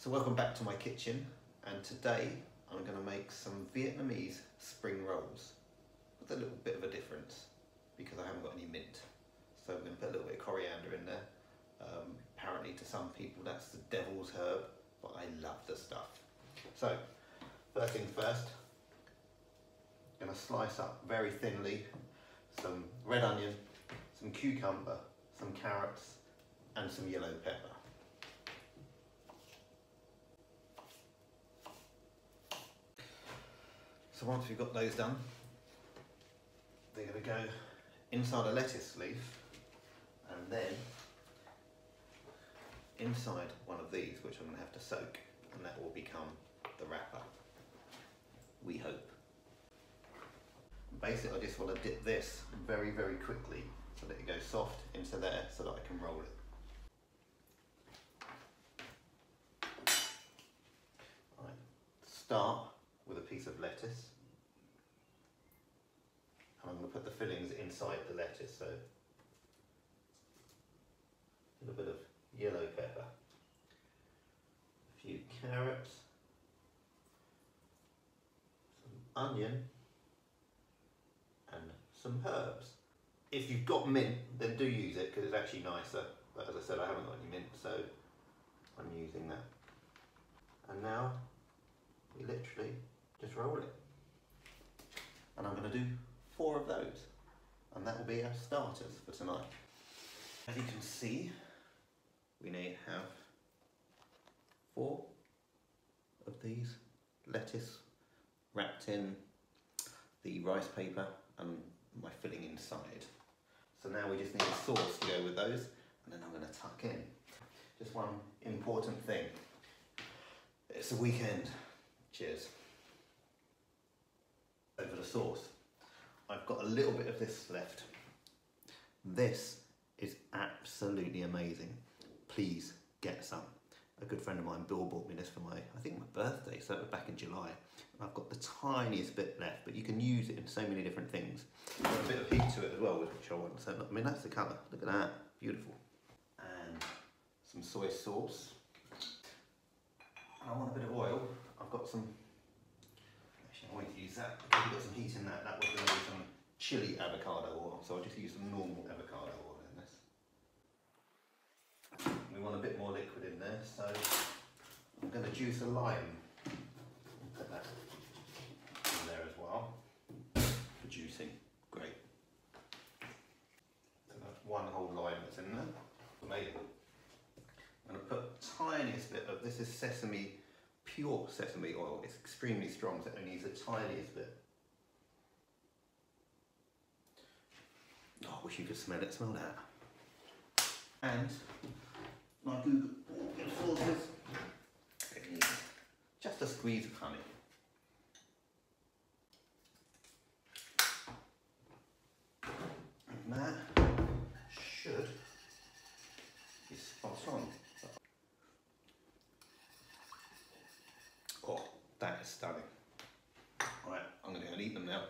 So welcome back to my kitchen, and today I'm going to make some Vietnamese spring rolls with a little bit of a difference because I haven't got any mint. So I'm going to put a little bit of coriander in there. Apparently to some people that's the devil's herb, but I love the stuff. So first thing first, I'm going to slice up very thinly some red onion, some cucumber, some carrots and some yellow pepper. So once we've got those done, they're going to go inside a lettuce leaf and then inside one of these, which I'm going to have to soak, and that will become the wrapper, we hope. Basically I just want to dip this very quickly so that it goes soft into there so that I can roll it. Right. Start with a piece of lettuce. And I'm going to put the fillings inside the lettuce, so a little bit of yellow pepper, a few carrots, some onion and some herbs. If you've got mint, then do use it because it's actually nicer, but as I said I haven't got any mint, so I'm using that. And now we literally just roll it, and I'm going to do 4 of those, and that will be our starters for tonight. As you can see, we need to have 4 of these lettuce wrapped in the rice paper and my filling inside. So now we just need a sauce to go with those, and then I'm going to tuck in. Just one important thing. It's the weekend. Cheers. Over the sauce. I've got a little bit of this left. This is absolutely amazing. Please get some. A good friend of mine, Bill, bought me this for my birthday, so it was back in July. And I've got the tiniest bit left, but you can use it in so many different things. Got a bit of heat to it as well, which I want. So, I mean, that's the colour. Look at that. Beautiful. And some soy sauce. And I want a bit of oil. I've got some. I won't use that because we've got some heat in that. That was going to be some chili avocado oil, so I'll just use some normal avocado oil in this. We want a bit more liquid in there, so I'm going to juice a lime. Put that in there as well for juicing. Great. So that's 1 whole lime that's in there. Amazing. I'm going to put the tiniest bit of this is sesame. Pure sesame oil. It's extremely strong, so it only needs the tiniest bit. Oh, I wish you could smell it. Smell that. And like good sauces, it needs just a squeeze of honey. And that should be spot on. Oh, that is stunning. Right, I'm going to go and eat them now.